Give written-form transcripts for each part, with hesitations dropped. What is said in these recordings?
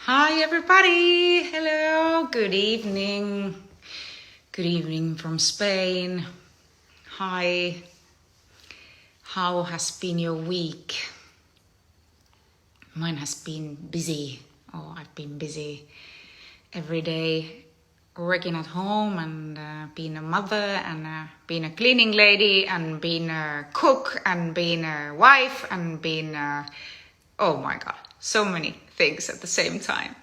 Hi everybody, hello, good evening. Good evening from Spain. Hi, how has been your week? Mine has been busy. I've been busy every day working at home and being a mother and being a cleaning lady and being a cook and being a wife and being oh my god, so many things at the same time.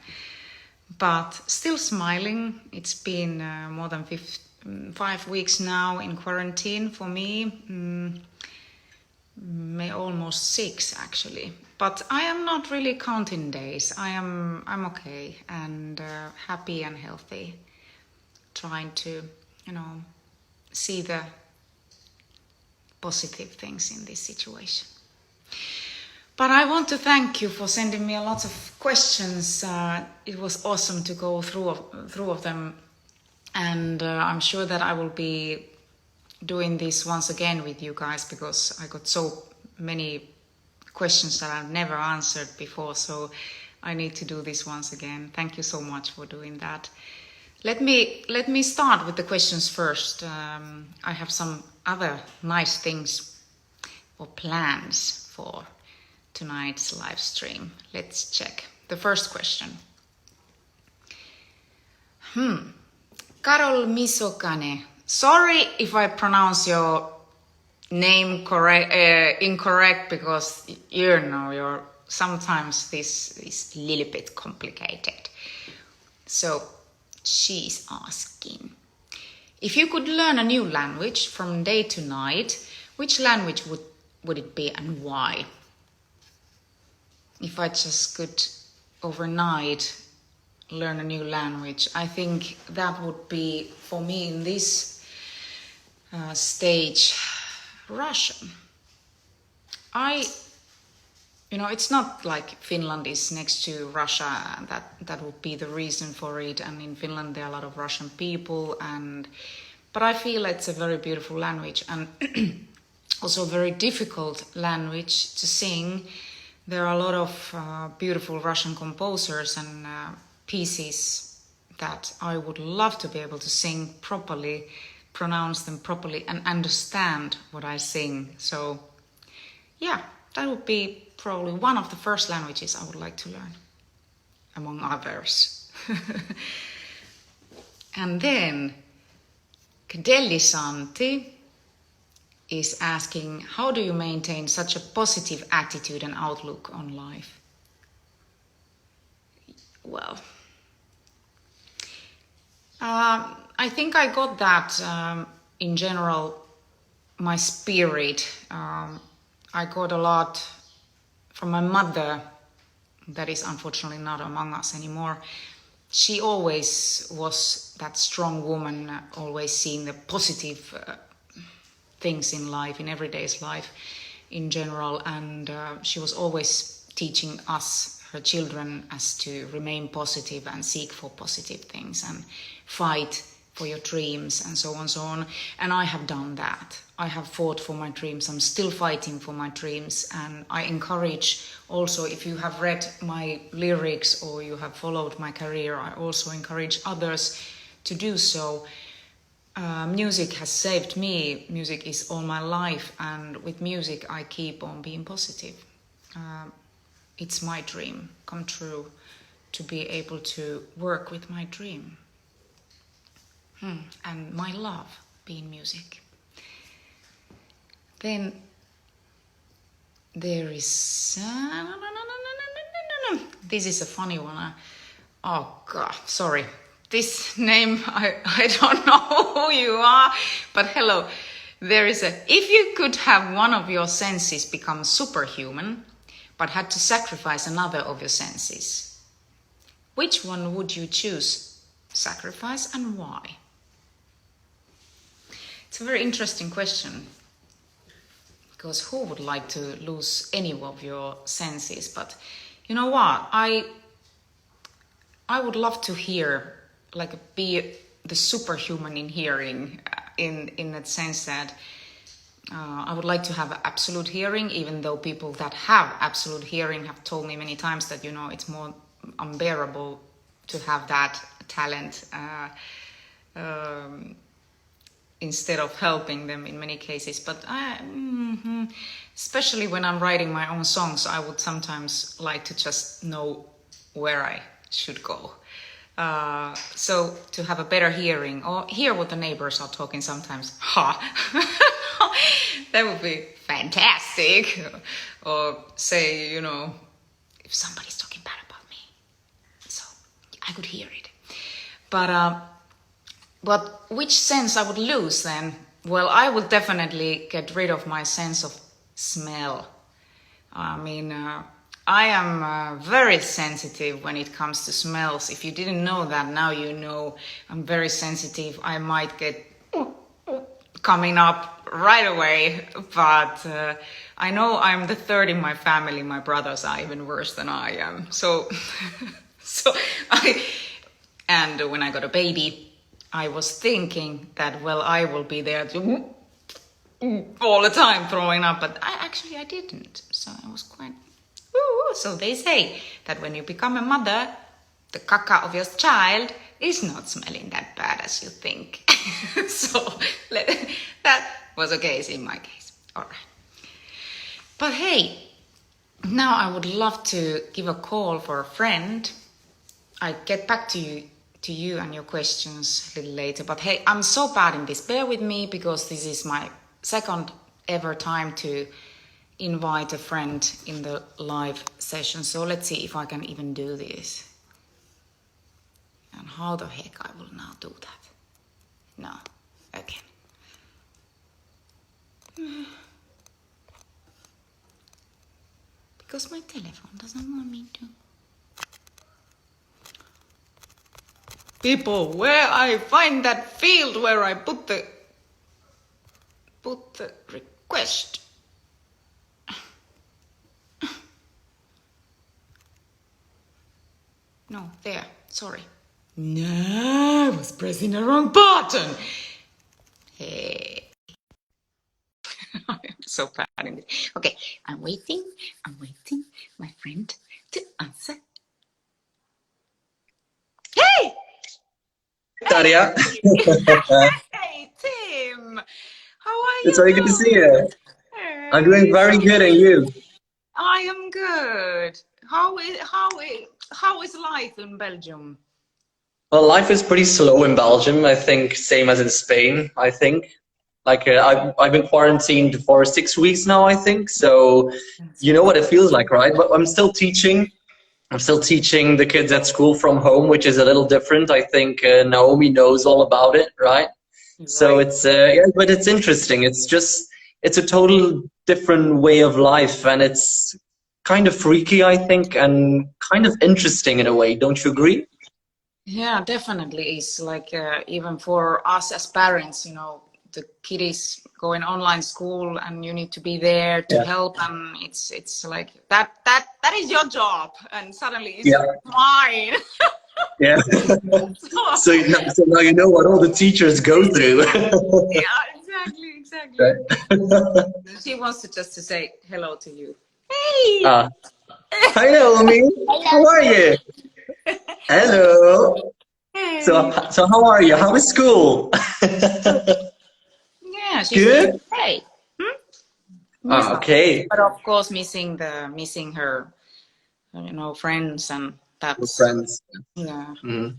But still smiling. It's been more than 5 weeks now in quarantine for me. Almost 6 actually. But I am not really counting days. I'm okay and happy and healthy. Trying to, see the positive things in this situation. But I want to thank you for sending me a lot of questions. It was awesome to go through of them. And I'm sure that I will be doing this once again with you guys because I got so many questions that I've never answered before. So I need to do this once again. Thank you so much for doing that. Let me start with the questions first. I have some other nice things or plans for tonight's live stream. Let's check. The first question. Karol Misokane. Sorry if I pronounce your name incorrect because sometimes this is a little bit complicated. So she's asking, if you could learn a new language from day to night, which language would it be and why? If I just could overnight learn a new language, I think that would be, for me in this stage, Russian. It's not like Finland is next to Russia, and that would be the reason for it. And in Finland there are a lot of Russian people, but I feel it's a very beautiful language and also a very difficult language to sing. There are a lot of beautiful Russian composers and pieces that I would love to be able to sing properly, pronounce them properly, and understand what I sing. So, yeah, that would be probably one of the first languages I would like to learn, among others. And then, Kdelisanti is asking, how do you maintain such a positive attitude and outlook on life? Well, I think I got that in general, my spirit. I got a lot from my mother, that is unfortunately not among us anymore. She always was that strong woman, always seeing the positive things in life, in everyday's life in general, and she was always teaching us, her children, as to remain positive and seek for positive things and fight for your dreams and so on. And I have done that. I have fought for my dreams. I'm still fighting for my dreams, and I encourage also, if you have read my lyrics or you have followed my career, I also encourage others to do so. Music has saved me. Music is all my life, and with music I keep on being positive. It's my dream come true to be able to work with my dream. And my love being music. Then there is... This is a funny one. Oh God, sorry. This name, I don't know who you are, but hello. There is if you could have one of your senses become superhuman, but had to sacrifice another of your senses, which one would you choose, sacrifice, and why? It's a very interesting question, because who would like to lose any of your senses? But you know what? I would love to hear, be the superhuman in hearing, in that sense that I would like to have absolute hearing, even though people that have absolute hearing have told me many times that, it's more unbearable to have that talent instead of helping them in many cases. But especially when I'm writing my own songs, I would sometimes like to just know where I should go. So to have a better hearing or hear what the neighbors are talking sometimes, that would be fantastic. Or say, you know, if somebody's talking bad about me, so I could hear it. But which sense I would lose then? Well, I would definitely get rid of my sense of smell. I mean, I am very sensitive when it comes to smells. If you didn't know that, now you know. I'm very sensitive. I might get coming up right away, but I know I'm the third in my family. My brothers are even worse than I am. So, and when I got a baby, I was thinking that, well, I will be there to all the time throwing up, but I didn't. So I was quite. So they say that when you become a mother, the caca of your child is not smelling that bad as you think. So that was a case in my case. All right. But hey, now I would love to give a call for a friend. I get back to you and your questions a little later. But hey, I'm so bad in this. Bear with me because this is my second ever time to invite a friend in the live session. So let's see if I can even do this. And how the heck I will now do that? No, again. Because my telephone doesn't want me to. People, where I find that field where I put the request. No, there, sorry. No, I was pressing the wrong button. Hey. I'm so bad in this. Okay, I'm waiting my friend to answer. Hey! Tarja. Hey, Tim! How are It's you very good to see you. I'm doing doing? very good, and you? I am good. How is life in Belgium? Well, life is pretty slow in Belgium. I think same as in Spain. I think like I've been quarantined for 6 weeks now. I think so. You know what it feels like, right? But I'm still teaching. I'm still teaching the kids at school from home, which is a little different. I think Naomi knows all about it, right? So Right. it's yeah, but it's interesting. It's a total different way of life, and it's kind of freaky, I think, and kind of interesting in a way. Don't you agree? Yeah, definitely. It's like even for us as parents, you know, the kid is going online school and you need to be there to Yeah, help them. It's like that is your job, and suddenly it's yeah, mine. yeah. So, So now you know what all the teachers go through. yeah, exactly. Right. She wants to say hello to you. Hey. Uh, Hi Naomi, how are you? Hello. Hey. So how are you? How is school? Yeah, she's doing Good. great. Miss her, Okay. but of course missing her, you know, friends, and We're that's friends. yeah, Mhm.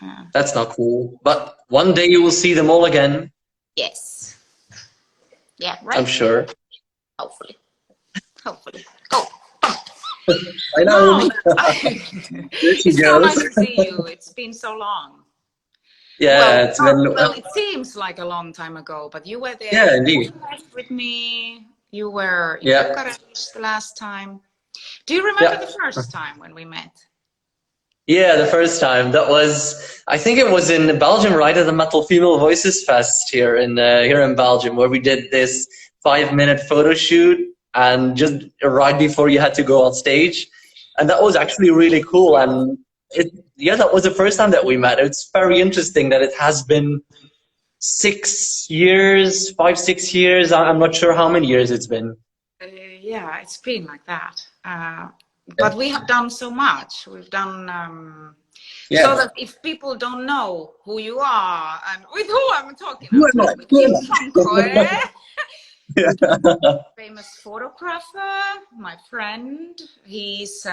yeah. That's not cool. But one day you will see them all again, Yes, yeah, I'm right. sure. Hopefully, hopefully. Oh, I now know. There she it's so goes. nice to see you. It's been so long. Yeah, Well, it's been. it seems like a long time ago, but you were there Yeah, in indeed. Bucharest with me. You were in Yeah, Bucharest the last time. Do you remember yeah. the first time when we met? Yeah, the first time. That was, I think it was in Belgium, right at the Metal Female Voices Fest here in Belgium, where we did this 5 minute photo shoot, and just right before you had to go on stage, and that was actually really cool. And yeah, that was the first time that we met. It's very interesting that it has been 6 years, 5, 6 years. I'm not sure how many years it's been. Yeah, it's been like that. but we have done so much. We've done so that if people don't know who you are and with who I'm talking, I'm talking with Kim Franco, famous photographer, my friend. He's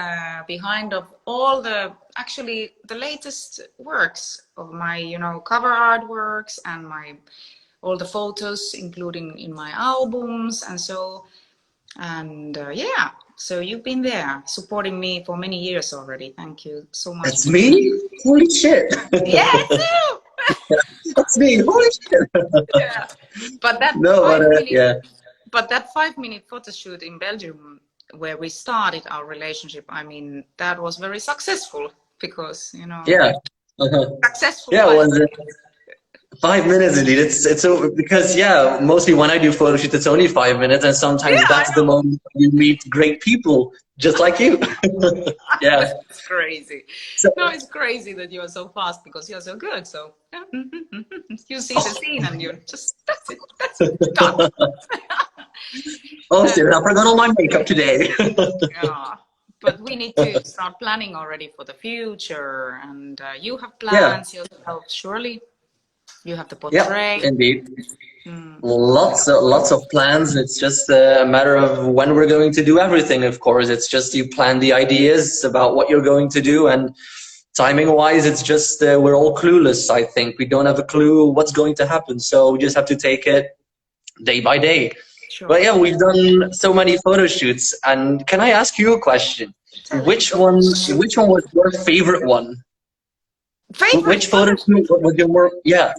behind of all the actually the latest works of my cover artworks and my all the photos, including in my albums and so. And yeah, so you've been there supporting me for many years already. Thank you so much. That's me? Holy shit. Yeah, too. That's me. Holy shit. Yeah. But that but that 5-minute photo shoot in Belgium where we started our relationship, I mean, that was very successful because, Yeah. successful. Yeah, it was 5 minutes indeed. It's so because mostly when I do photo shoots, it's only 5 minutes, and sometimes that's the moment you meet great people just like you. Yeah, it's crazy. No, it's crazy that you're so fast because you're so good. So you see the scene and you're just that's it, done. Oh shit! I forgot all my makeup today. Yeah. But we need to start planning already for the future, and you have plans yourself, surely. You have to portray. Yeah, indeed. Lots of plans. It's just a matter of when we're going to do everything. Of course, it's just you plan the ideas about what you're going to do, and timing-wise, it's just we're all clueless. I think we don't have a clue what's going to happen, so we just have to take it day by day. Sure. But yeah, we've done so many photo shoots, and can I ask you a question? Which one was your favorite one? Which photo shoot was your more? Yeah.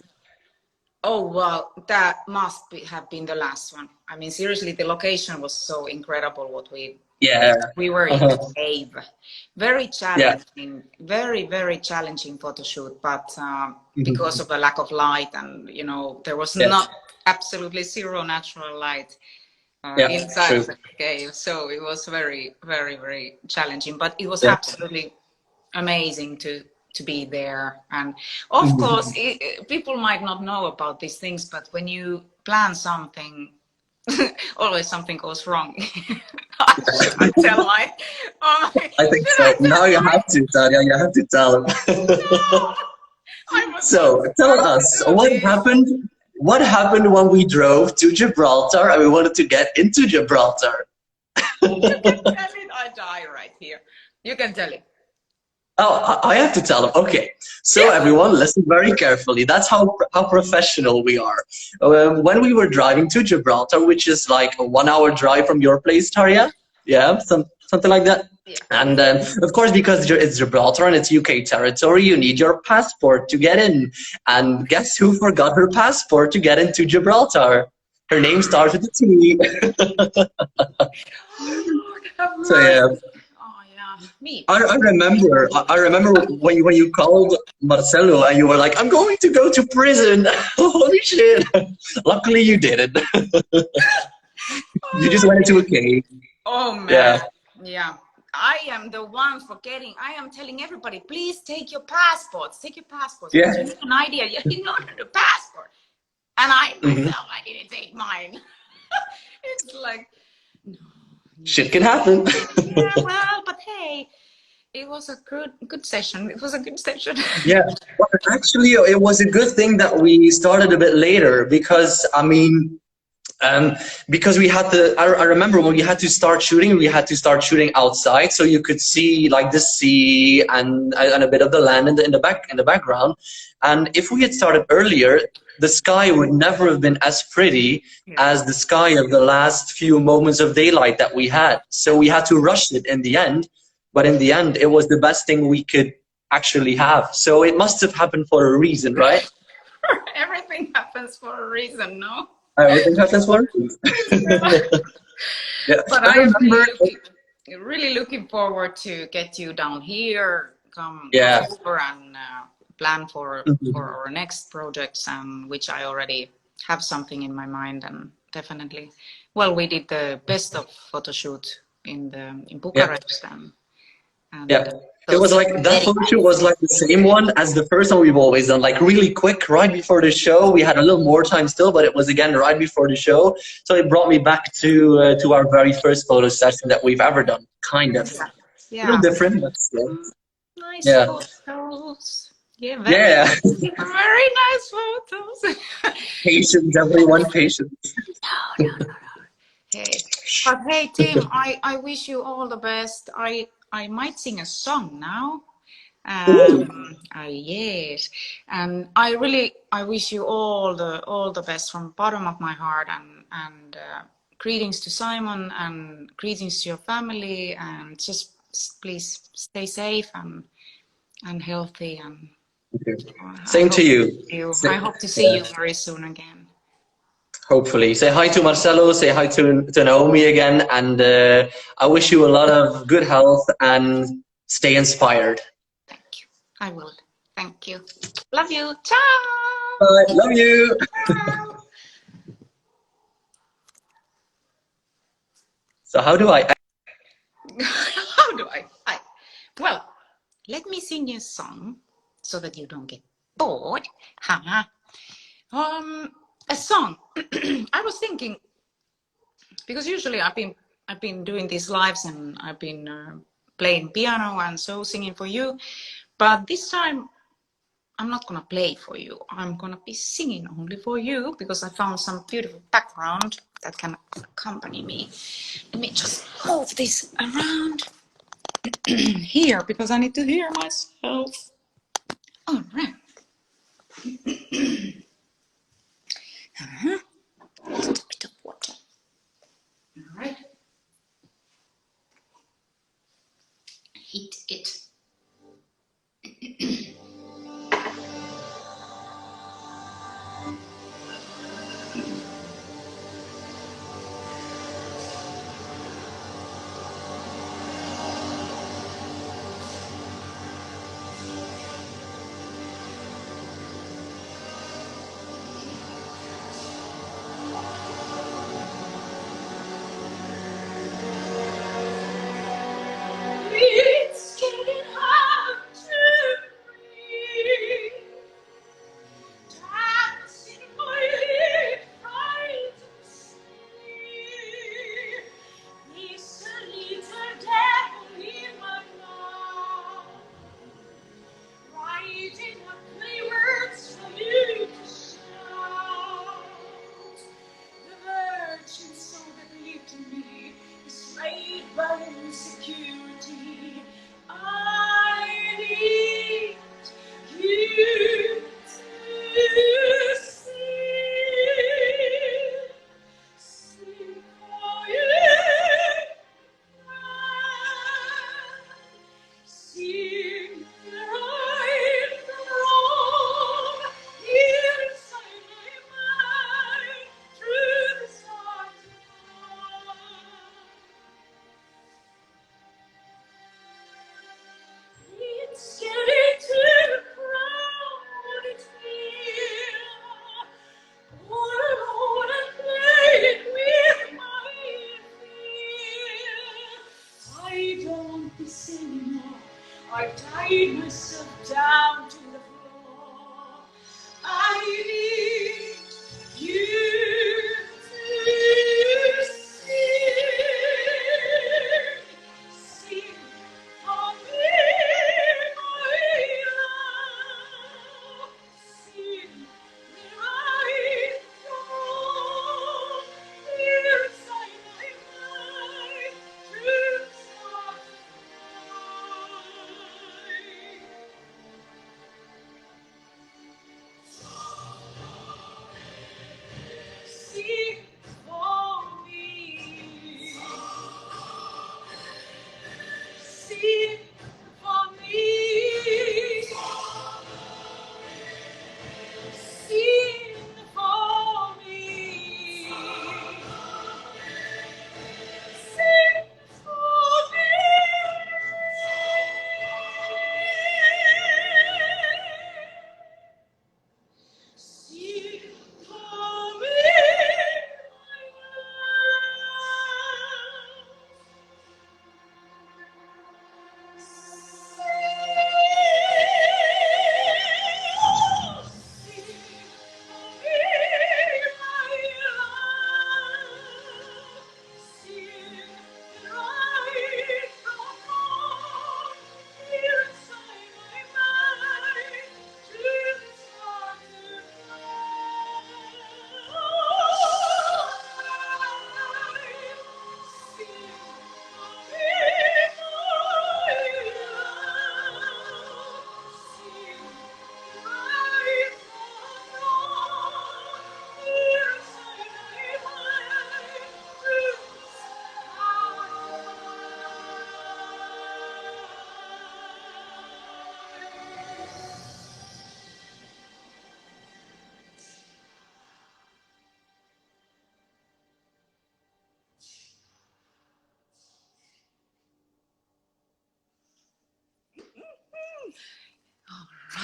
Oh, well, that must have been the last one. I mean, seriously, the location was so incredible. We were in a cave. Very challenging, very challenging photo shoot. But because of the lack of light and, there was not absolutely zero natural light inside the cave. So it was very, very challenging. But it was absolutely amazing to be there. And of course people might not know about these things, but when you plan something always something goes wrong. I tell my I think so. Now you have to, Tarja, you have to tell them. No, so tell us what happened when we drove to Gibraltar and we wanted to get into Gibraltar. You can tell it. I die right here. You can tell it. Oh, I have to tell them. Okay, so everyone, listen very carefully. That's how professional we are. When we were driving to Gibraltar, which is like a 1-hour drive from your place, Tarja, something like that. Yeah. And of course, because it's Gibraltar and it's UK territory, you need your passport to get in. And guess who forgot her passport to get into Gibraltar? Her name starts with a T. So yeah. Me. I remember when you called Marcelo and you were like, I'm going to go to prison. Holy shit. Luckily you didn't. You just went into a cave. Oh man. Yeah. I am the one forgetting. I am telling everybody, please take your passports. Take your passports. Yeah. You have an idea. You didn't order the passport. And I myself, I didn't take mine. It's like, no. Shit can happen. Yeah, well, but hey, it was a good session. It was a good session. Yeah, well, actually, it was a good thing that we started a bit later because, I mean, because we had to, I remember when we had to start shooting outside so you could see like the sea and a bit of the land in the background. And if we had started earlier, the sky would never have been as pretty as the sky of the last few moments of daylight that we had. So we had to rush it in the end. But in the end, it was the best thing we could actually have. So it must have happened for a reason, right? Everything happens for a reason, no? Everything happens for a reason. Yeah. But I'm really looking forward to get you down here, come over and plan for our next projects, which I already have something in my mind, and definitely. Well, we did the best of photo shoot in Bucharest, and it was like that photo shoot was like the same one as the first one we've always done, like really quick, right before the show. We had a little more time still, but it was again right before the show. So it brought me back to our very first photo session that we've ever done, kind of. A little Yeah. different, but still. Nice Yeah. photos. Yeah, very, Yeah. very nice photos. Patience, everyone, patience. Hey, but hey, Tim, I wish you all the best. I might sing a song now. Ooh. Yes, and I wish you all the best from bottom of my heart, and greetings to Simon and greetings to your family, and just please stay safe and healthy, and Same to you. I hope to see you very soon again. Hopefully. Say hi to Marcelo, say hi to Naomi again, and I wish you a lot of good health and stay inspired. Thank you. I will. Thank you. Love you. Ciao. Bye. Love you. Ciao. So how do I How do I? Well, let me sing you a song so that you don't get bored. Haha. A song. I was thinking because usually I've been doing these lives and I've been playing piano and so singing for you, but this time I'm not gonna play for you. I'm gonna be singing only for you because I found some beautiful background that can accompany me. Let me just move this around here because I need to hear myself. All right. Just a bit of water. All right. Heat it. It's getting hard to breathe. Dancing my head, trying to sleep. It's a little devil in my mouth, writing ugly words for you to shout. The virgin soul that lived in me is made by insecurity. I need you to see for you. Sing right from inside my mind through the stars it's getting too crowded here. All alone and playing with my fear. I don't want this anymore. I've tied myself down to the floor. I need you to sing for me, my love. Sing me right from inside my mind, truths of mine.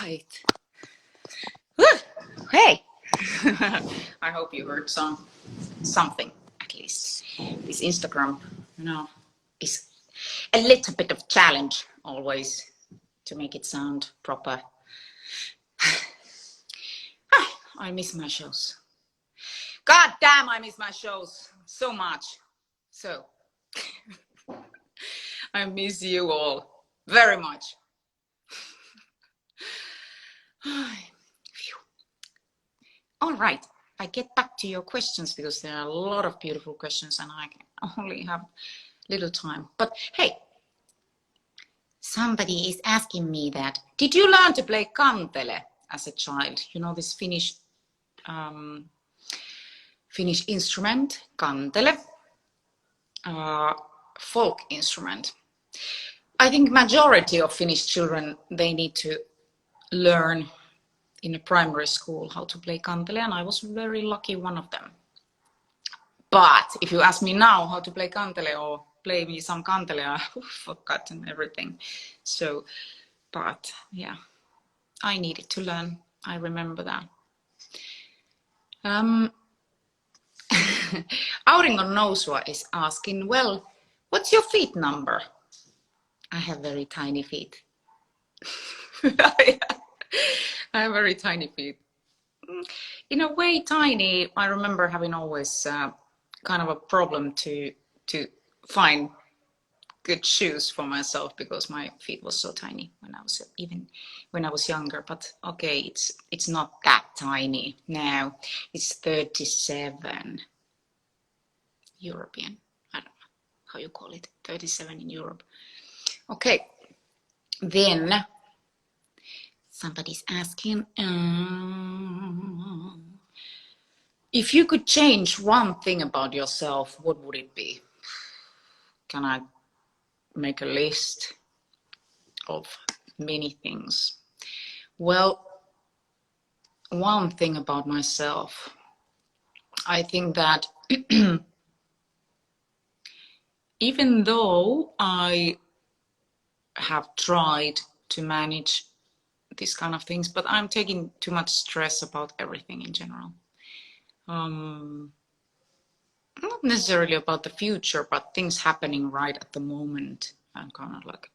right. Whew. Hey, I hope you heard something at least. This Instagram, is a little bit of challenge always to make it sound proper. I miss my shows. God damn, I miss my shows so much. So, I miss you all very much. All right, I get back to your questions because there are a lot of beautiful questions and I only have little time. But hey, somebody is asking me that, did you learn to play kantele as a child? You know this Finnish instrument, kantele, folk instrument. I think majority of Finnish children, they need to learn in a primary school how to play kantele, and I was very lucky one of them. But if you ask me now how to play kantele or play me some kantele, I've forgotten everything. So, but yeah, I needed to learn. I remember that. Auringon Nousua is asking, well, what's your feet number? I have very tiny feet. I have very tiny feet. In a way, tiny. I remember having always kind of a problem to find good shoes for myself because my feet was so tiny when I was younger. But okay, it's not that tiny now. It's 37 European. I don't know how you call it. 37 in Europe. Okay, then somebody's asking, if you could change one thing about yourself, what would it be? Can I make a list of many things? Well, one thing about myself, I think that even though I have tried to manage these kind of things, but I'm taking too much stress about everything in general. Not necessarily about the future, but things happening right at the moment. I'm kind of like,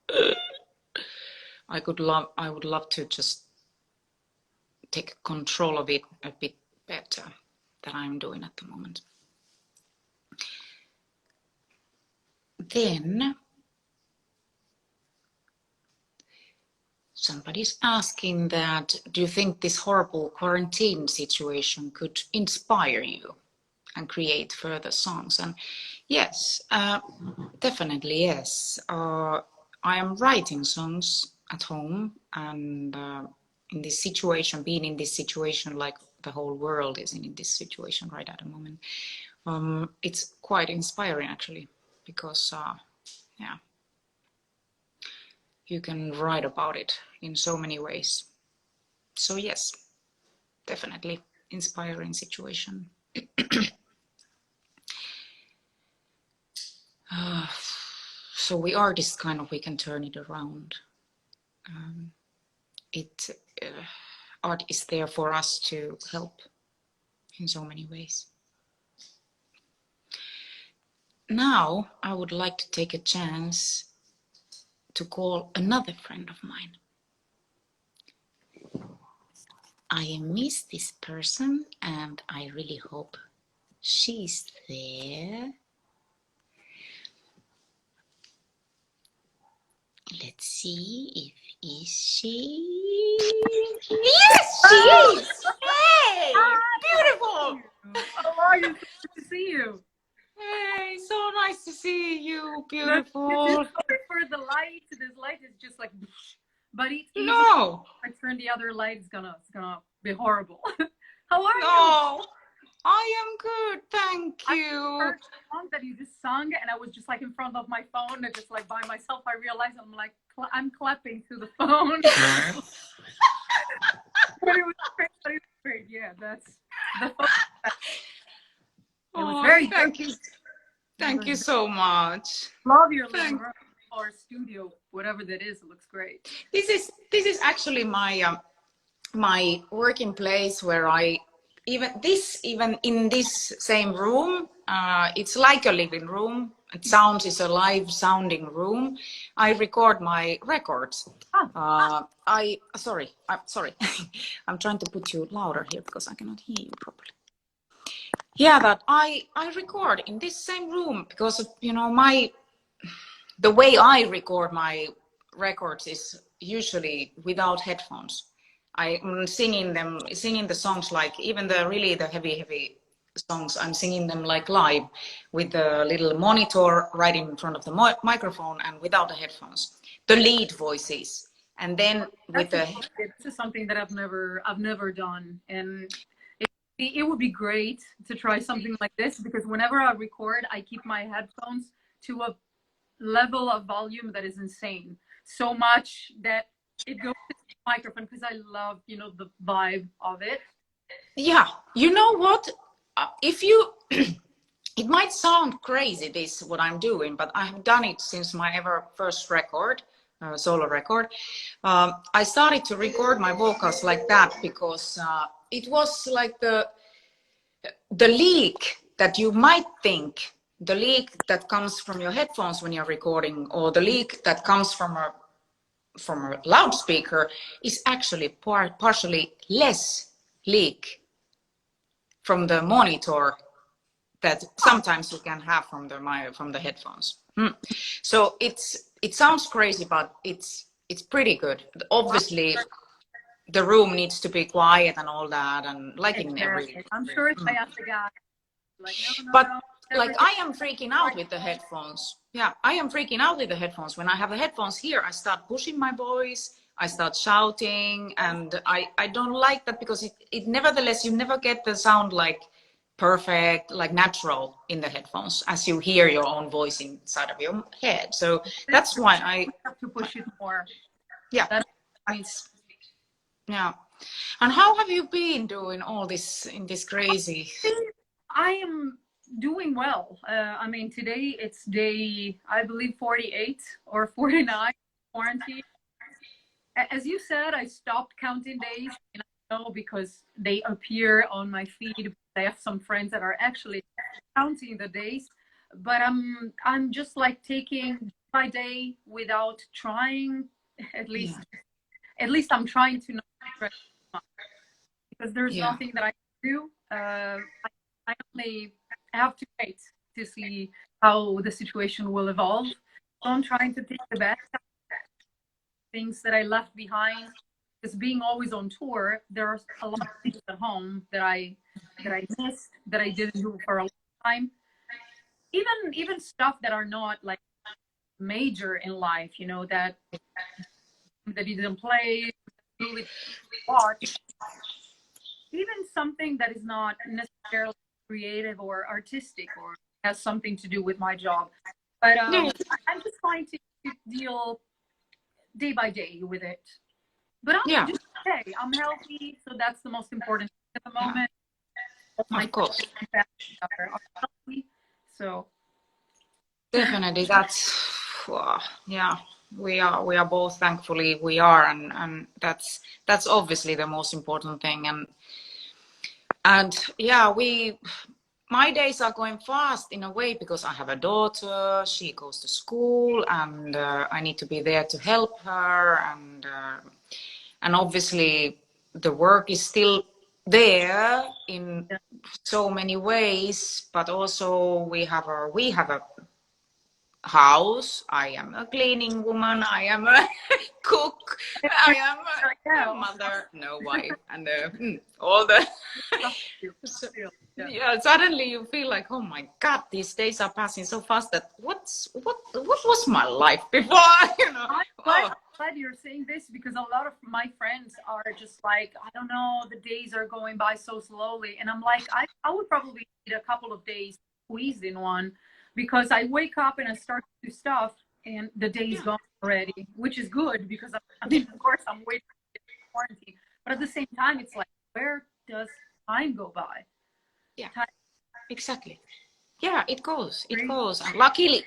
I would love to just take control of it a bit better than I'm doing at the moment. Then somebody's asking that, do you think this horrible quarantine situation could inspire you and create further songs? And yes, definitely yes. I am writing songs at home, and in this situation, being in this situation like the whole world is in this situation right at the moment, it's quite inspiring actually, because yeah, you can write about it in so many ways. So yes, definitely inspiring situation. So we are this kind of, we can turn it around. Art is there for us to help in so many ways. Now I would like to take a chance to call another friend of mine. I miss this person and I really hope she's there. Let's see if is she. Yes, she is. Hey, beautiful. How are you? So good to see you. Hey, so nice to see you, beautiful. Sorry for the light. This light is just like, but it's easy. No. If I turn the other light, it's gonna be horrible. How are you? No, I am good, thank you. I heard the song that you just sung, and I was just like in front of my phone, and just like by myself, I realized I'm like I'm clapping to the phone. But it was great. But it was great. Yeah, that's the phone. It was very thank you. Thank you so much. Love your living room or studio, whatever that is. It looks great. This is actually my my working place where I even in this same room, it's like a living room. It sounds is a live sounding room. I record my records. I'm sorry. I'm trying to put you louder here because I cannot hear you properly. Yeah, that I record in this same room because of, you know, the way I record my records is usually without headphones. I'm singing the songs, like even the heavy songs, I'm singing them like live with the little monitor right in front of the microphone and without the headphones. The lead voices, and then with the. This is something that I've never done, and it would be great to try something like this, because whenever I record, I keep my headphones to a level of volume that is insane, so much that it goes to the microphone, because I love, you know, the vibe of it. Yeah, you know what? If you, it might sound crazy, this what I'm doing, but I have done it since my ever first record, solo record. I started to record my vocals like that because it was like the leak that you might think, the leak that comes from your headphones when you're recording, or the leak that comes from a loudspeaker, is actually partially less leak from the monitor that sometimes you can have from the headphones. So it sounds crazy, but it's pretty good. Obviously, the room needs to be quiet and all that, and like in every. I'm sure if I ask the guy, like, no, but like I am freaking out with the headphones. Yeah, I am freaking out with the headphones. When I have the headphones here, I start pushing my voice, I start shouting, and I don't like that, because it nevertheless, you never get the sound like perfect, like natural in the headphones, as you hear your own voice inside of your head. So that's why I have to push it more. Yeah, that means. Yeah. And how have you been doing all this in this crazy? I am doing well. I mean, today it's day, I believe, 48 or 49 quarantine. As you said, I stopped counting days, and I know because they appear on my feed. I have some friends that are actually counting the days, but I'm just like taking day by day without trying. At least I'm trying to not stress much, because there's nothing that I can do. I only have to wait to see how the situation will evolve. So I'm trying to take the best things that I left behind, because being always on tour, there are a lot of things at home that I missed, that I didn't do for a long time. Even stuff that are not like major in life, you know, that you didn't play, really watch. Even something that is not necessarily creative or artistic or has something to do with my job. But I'm just trying to deal day by day with it. But I'm just okay. I'm healthy, so that's the most important thing at the moment. Of course. Are healthy, so definitely, that's we are both, thankfully we are, and that's obviously the most important thing. And yeah, my days are going fast in a way, because I have a daughter, she goes to school, and I need to be there to help her, and obviously the work is still there in so many ways, but also we have a house. I am a cleaning woman, I am a cook, I am a mother, no wife, and all the suddenly you feel like, oh my god, these days are passing so fast, that what was my life before, you know. I'm glad you're saying this, because a lot of my friends are just like, I don't know, the days are going by so slowly, and I'm like, I would probably need a couple of days squeezed in one, because I wake up and I start to do stuff, and the day's gone already, which is good, because I mean, of course, I'm waiting for quarantine, but at the same time, it's like, where does time go by? Yeah, exactly. Yeah, it goes. And luckily,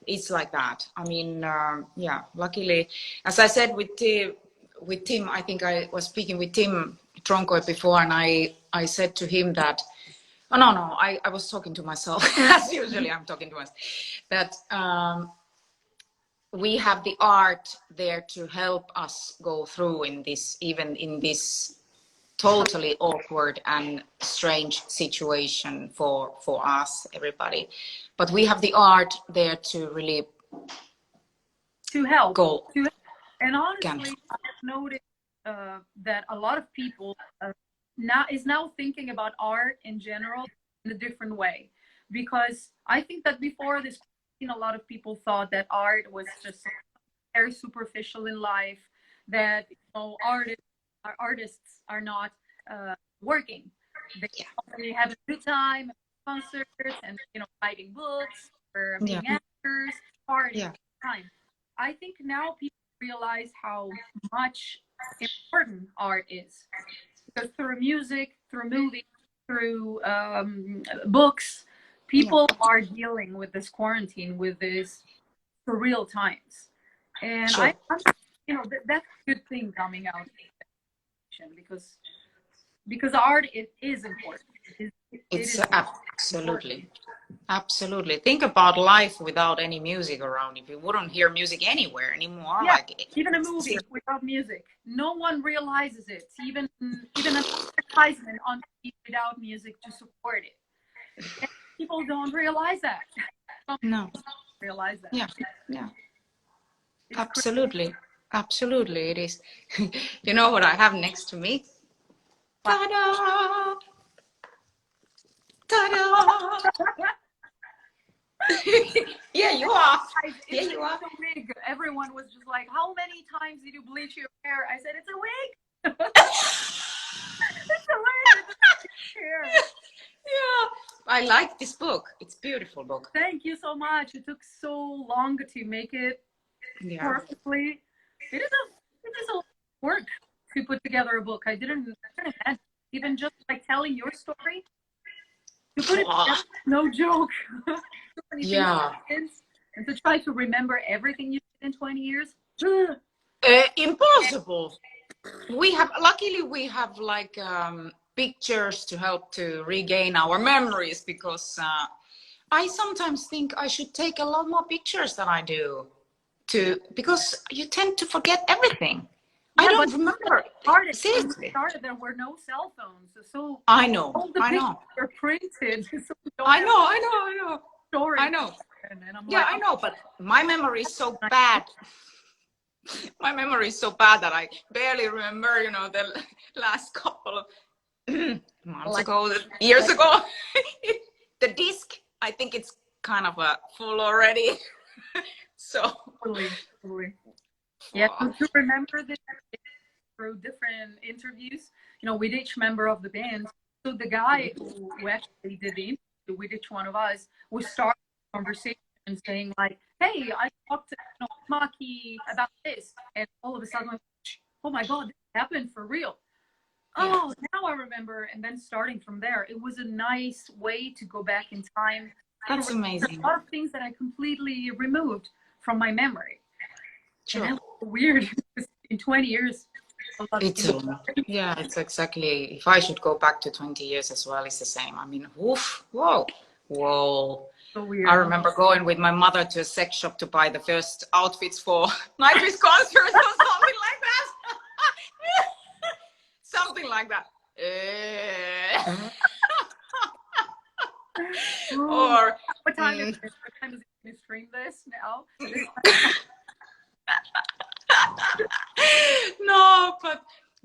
it's like that. I mean, luckily, as I said, with Tim. I think I was speaking with Tim Tronkoy before, and I said to him that, oh no, I was talking to myself as usually I'm talking to myself, that we have the art there to help us go through in this, even in this totally awkward and strange situation for us, everybody. But we have the art there to really to help. go. And honestly, I've noticed that a lot of people now thinking about art in general in a different way, because I think that before this, a lot of people thought that art was just very superficial in life, that artists are not working. They only have a good time, concerts, and writing books or being actors, partying time. I think now people realize how much important art is, because through music, through movies, through books, people are dealing with this quarantine, with this surreal times, and Sure. that's a good thing coming out of it, because art, it is important. It's absolutely. Think about life without any music around. If you wouldn't hear music anywhere anymore, even a movie without music, no one realizes it. Even an advertisement on TV without music to support it, and people don't realize that. No. Realize that. Yeah. Absolutely. It is. You know what I have next to me? Ta-da! Ta-da! Yeah, you are. Yeah, you are. It's a wig. Everyone was just like, "How many times did you bleach your hair?" I said, "It's a wig." It's a wig. It's hair. Yeah, I like this book. It's a beautiful book. Thank you so much. It took so long to make it perfectly. It is a work to put together a book. I didn't imagine, even just like telling your story. To put it together, no joke. Yeah. And to try to remember everything you did in 20 years. Impossible. Luckily we have like pictures to help to regain our memories, because I sometimes think I should take a lot more pictures than I do, because you tend to forget everything. I don't remember. Seriously. There were no cell phones, so I know. all the pictures were printed. So I know. Stories. I know. And I'm I know, but my memory is so bad. My memory is so bad that I barely remember, the last couple of months ago, years ago. The disc, I think it's kind of full already. So totally. Yeah, to remember this through different interviews, with each member of the band. So the guy who actually did the interview with each one of us was starting a conversation saying like, "Hey, I talked to Maki about this," and all of a sudden, "Oh my God, this happened for real." Oh, now I remember. And then starting from there, it was a nice way to go back in time. That's amazing. A lot of things that I completely removed from my memory. Sure. And that was weird. In 20 years. It's exactly. If I should go back to 20 years as well, it's the same. I mean, whoa. So weird. I remember going with my mother to a sex shop to buy the first outfits for Nightwish concerts or something like that. Something like that. Or what time is it? What time is it to stream this now? No,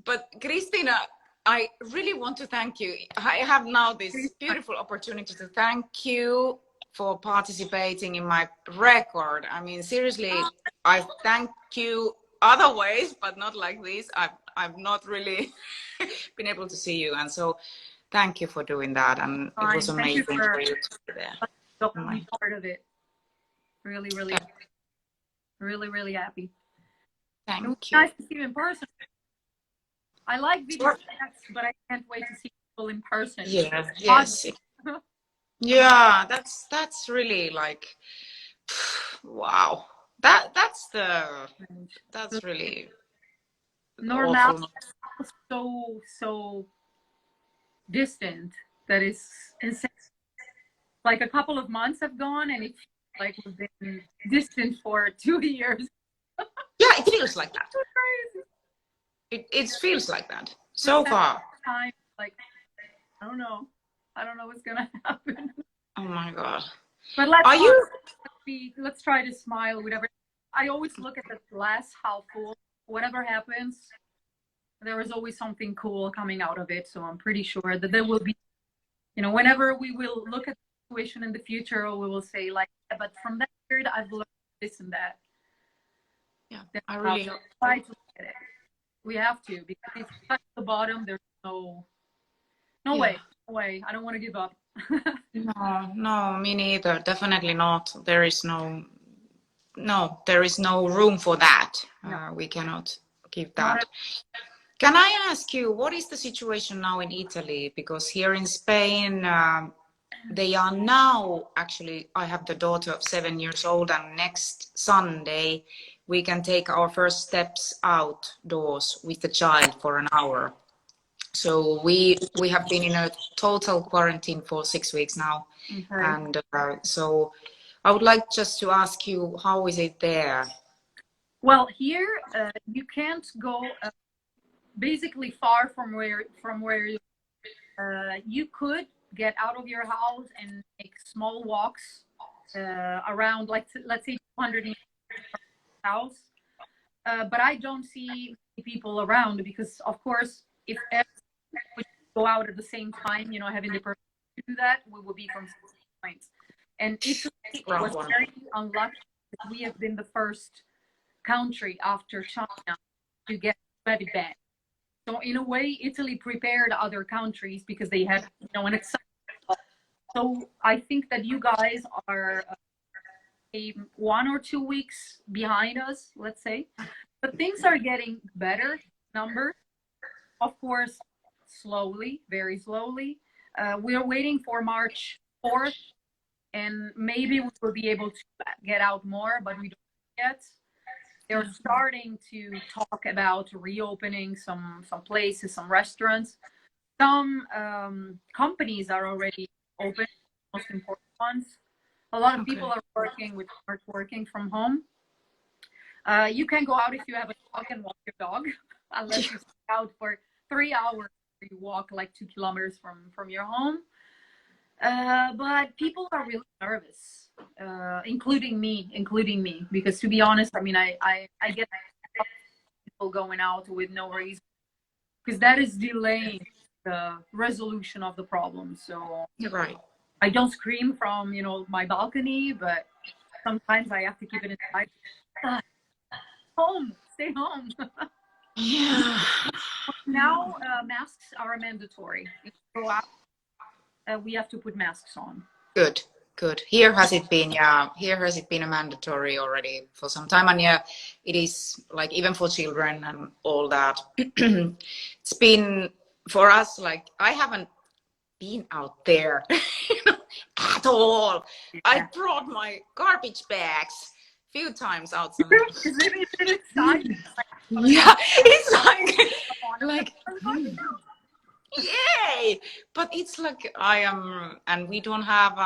but Cristina, I really want to thank you. I have now this beautiful opportunity to thank you for participating in my record. I mean, seriously, I thank you other ways, but not like this. I've not really been able to see you, and so thank you for doing that. And it was amazing for you to be there. Being part of it. Really, really happy. Thank you. Nice to see you in person. I like video chats, but I can't wait to see people in person. Yes. Yeah, that's really like, wow. That's really Normal, awful. so distant that is insane. Like a couple of months have gone, and it feels like we've been distant for 2 years. Yeah, it feels like that. So crazy. It feels like that Just so that far. time, like I don't know what's gonna happen. Oh my God. But let's Are you? let's try to smile with everything. I always look at the glass half full. Whatever happens, there is always something cool coming out of it. So I'm pretty sure that there will be, whenever we will look at the situation in the future, we will say like, "Yeah, but from that period, I've learned this and that." Yeah, That's I how really we hope. try to look at it. We have to, because if we touch the bottom, there's no Yeah. way. I don't want to give up. No, me neither. Definitely not. There is there is no room for that. No, We cannot give not that. Can I ask you, what is the situation now in Italy? Because here in Spain, they are now actually, I have the daughter of 7 years old, and next Sunday we can take our first steps outdoors with the child for an hour. So we have been in a total quarantine for 6 weeks now. okay. And so I would like just to ask you, how is it there? Well, here you can't go basically far from where you could get out of your house and make small walks around, like let's say 200 meters from your house. But I don't see people around because, of course, if everyone would go out at the same time, having the person to do that, we would be from points. And Italy was very unlucky because we have been the first country after China to get heavy ban. So in a way, Italy prepared other countries because they had, an example. So I think that you guys are 1 or 2 weeks behind us, let's say. But things are getting better. Numbers, of course, slowly, very slowly. We are waiting for March 4th, and maybe we will be able to get out more, but we don't yet. They're starting to talk about reopening some places, some restaurants. Some companies are already open, most important ones. A lot of people are working from home. You can go out if you have a dog and walk your dog, unless you stay out for 3 hours. You walk like 2 kilometers from your home. But people are really nervous, including me, because to be honest, I mean, I get people going out with no reason, because that is delaying the resolution of the problem. So You're right. I don't scream from, my balcony, but sometimes I have to keep it inside. Stay home. Yeah. Now masks are mandatory. If you go out, we have to put masks on. Good. Here has it been a mandatory already for some time, and yeah, it is like even for children and all that. It's been for us, like I haven't been out there at all. Yeah. I brought my garbage bags a few times outside. Is it exciting? Yeah, it's like yay! But it's like I am, and we don't have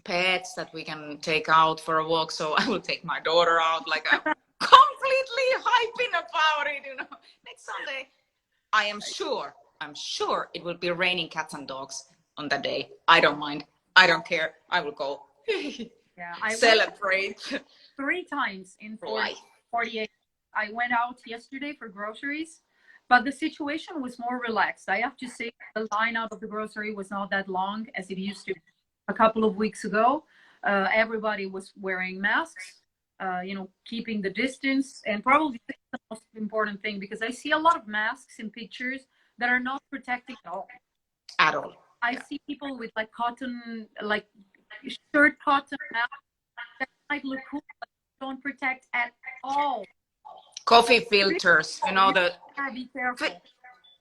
pets that we can take out for a walk. So I will take my daughter out. Like I'm completely hyping about it. Next Sunday, I'm sure it will be raining cats and dogs on that day. I don't mind. I don't care. I will go. Yeah, I celebrate 3 times in life. 48. I went out yesterday for groceries, but the situation was more relaxed. I have to say the line out of the grocery was not that long as it used to a couple of weeks ago. Everybody was wearing masks, keeping the distance, and probably the most important thing, because I see a lot of masks in pictures that are not protecting at all. At all. I see people with like cotton, like shirt cotton masks that might look cool, but don't protect at all. Coffee filters, the Be careful.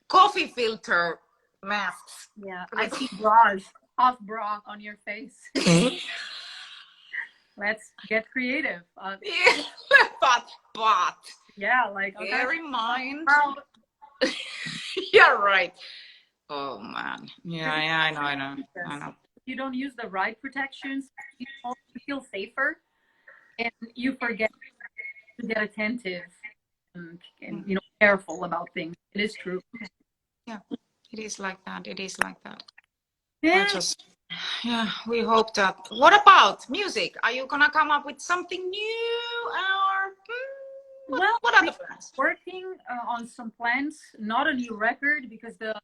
coffee filter masks. Yeah, I see bras, half bra on your face. Let's get creative. Yeah, but Yeah, like okay, bear in mind. well, Yeah, right. Oh man. Yeah, yeah, I know. you don't use the right protections, you feel safer, and you forget to get attentive and careful about things. It is true. Yeah, it is like that. It is like that. I Yeah. just, yeah, we hope that. What about music? Are you gonna come up with something new, or what are the plans? Working on some plans, not a new record because the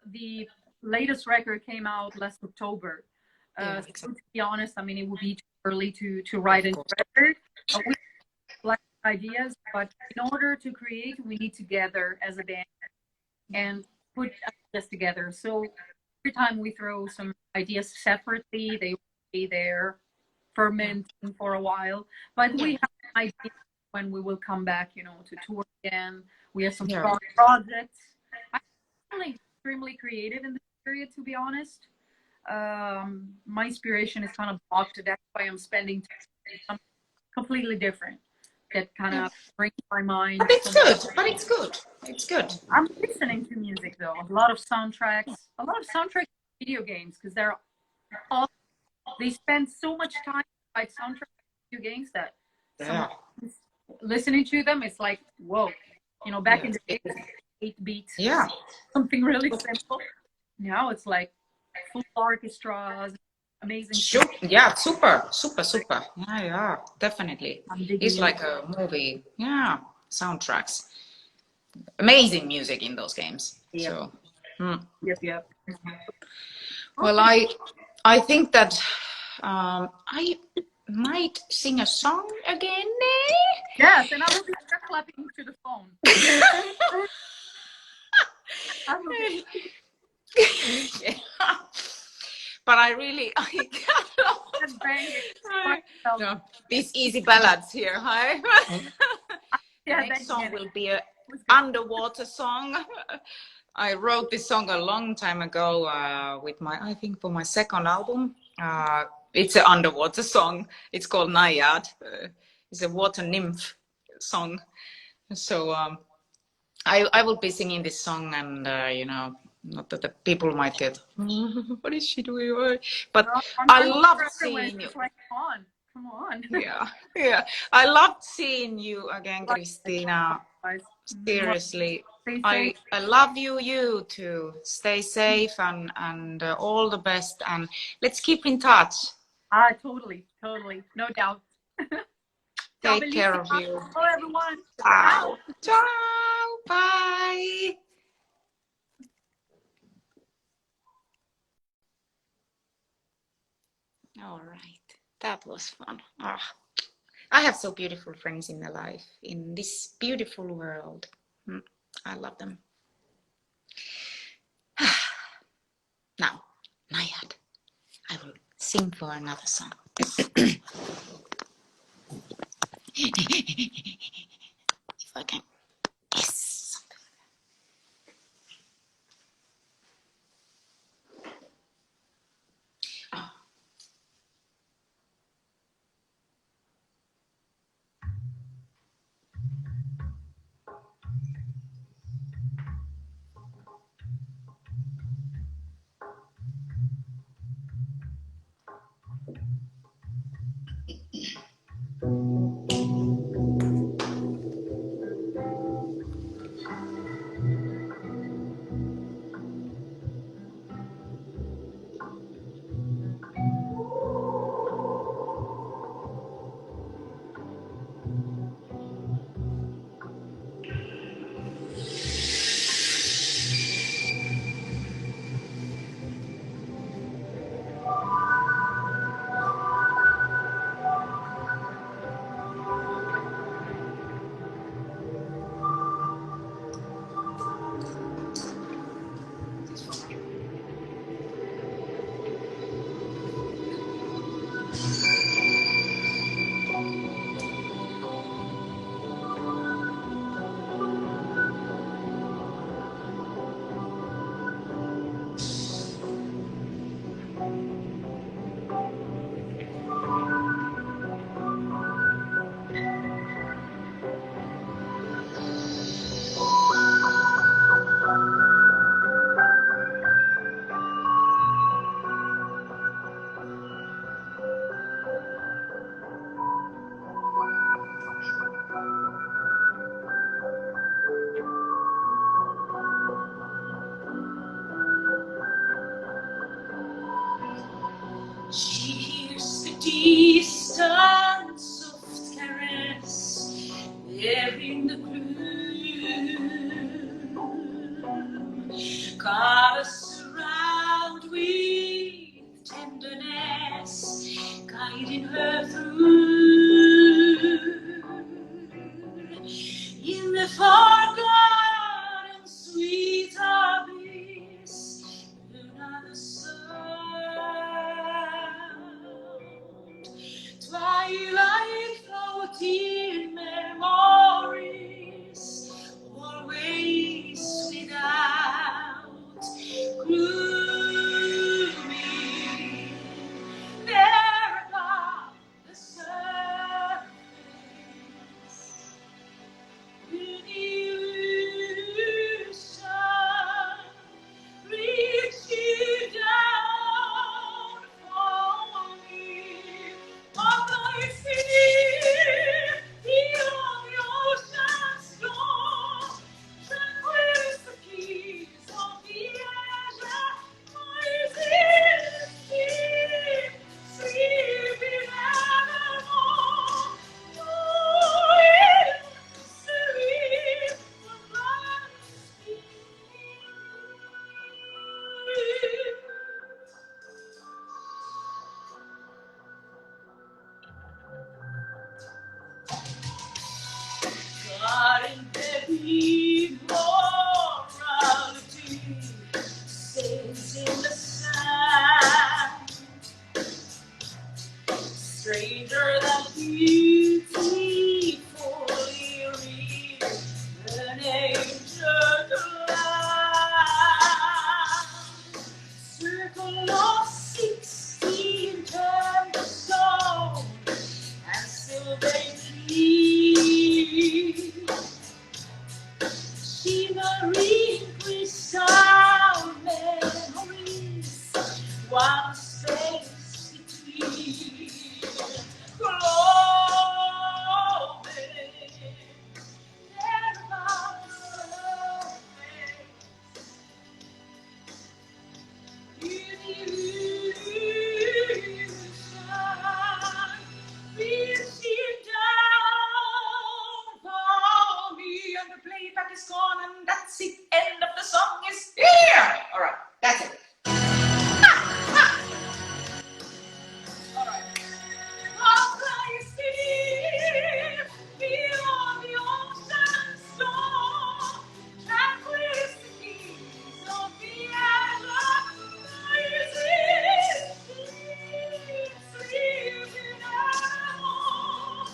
latest record came out last October. Yeah, So exactly. to be honest, I mean, it would be too early to write a new record. We like ideas, but in order to create, we need to gather as a band and put ideas together. So every time we throw some ideas separately, they will stay there fermenting for a while. But we have an idea when we will come back, to tour again. We have some projects. I'm extremely creative in this period, to be honest. My inspiration is kind of blocked. That's why I'm spending time completely different. That kind of brings my mind. But it's good. But it's good. It's good. I'm listening to music though. A lot of soundtracks. A lot of soundtracks video games because they spend so much time like soundtrack video games that listening to them, it's like whoa, back in the day, 8 beats, something really simple. Now it's like full orchestras, amazing. Yeah, super. Yeah, definitely. It's like a movie. Yeah, soundtracks. Amazing music in those games. Yep. So. Yep. Well, I think that I might sing a song again. Yes, and I will be clapping to the phone. But I no, these easy ballads here, hi. The next song will be an underwater song. I wrote this song a long time ago I think for my second album. It's an underwater song. It's called Naiad. It's a water nymph song. So I will be singing this song, and not that the people might get, what is she doing? But I love seeing you. Like, come on. Yeah. I loved seeing you again, Cristina. Seriously. I love you too. Stay safe and all the best, and let's keep in touch. Totally, no doubt. Take care of you. Hello, everyone. Ciao. Bye. All right. That was fun. I have so beautiful friends in my life, in this beautiful world. I love them. Now, Naiad, I will sing for another song. If I can. Yes. distant soft caress there in the gloom. Carve us around with tenderness, guiding her through. In the forgotten sweet abyss, another sound. Twilight floating memories, always without glooming. There above the surface, with illusion, reaching down for me. Of thy fear, beyond the ocean's door, tranquil is the peace of the azure, my sleep, sleeping evermore. God in heavy morality sails in the sand, stranger than beautifully real, an angel glad. Circle of 16 turned to stone, and still they plead, shimmering crystal memories, one space between, glowing, never surface. And the playback is gone, and that's it. End of the song is here. All right, that's it. All right. I'll fly still beyond the ocean's door. Tranquility of the azure, sleep in our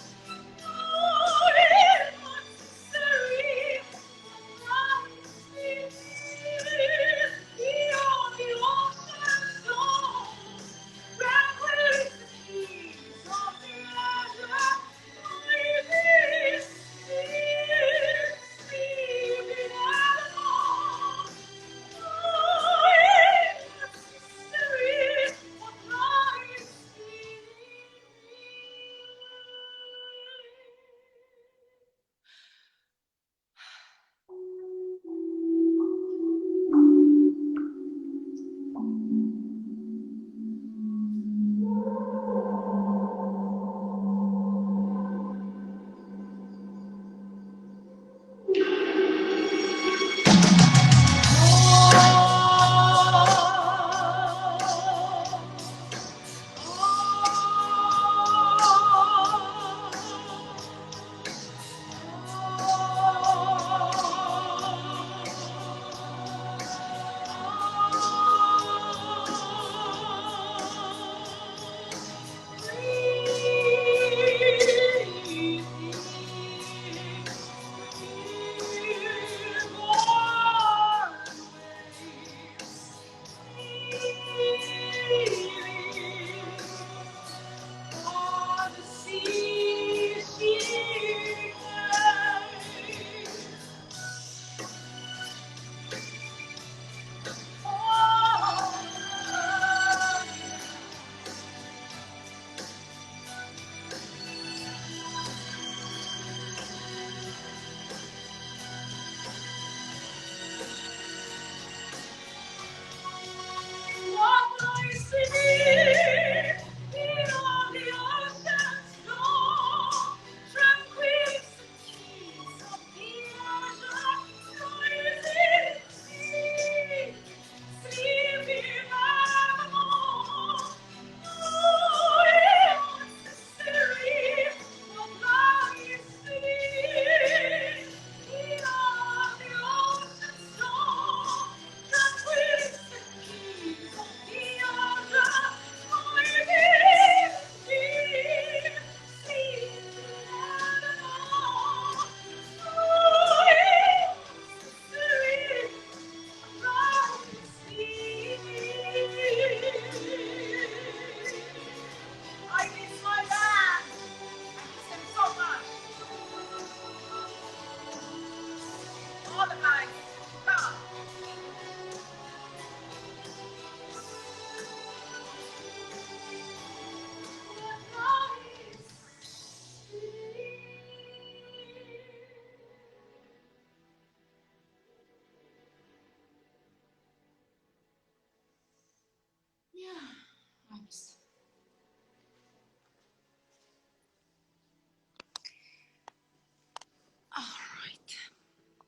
All right,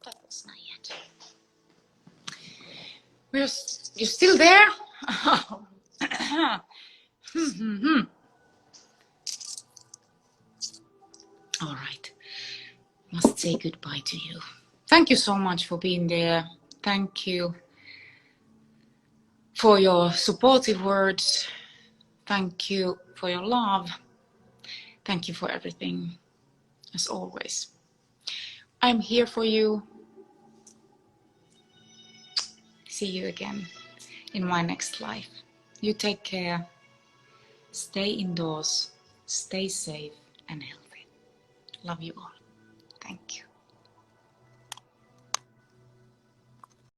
that was not yet. You still there? All right, must say goodbye to you. Thank you so much for being there. Thank you for your supportive words. Thank you for your love. Thank you for everything, as always. I'm here for you. See you again in my next life. You take care. Stay indoors. Stay safe and healthy. Love you all. Thank you.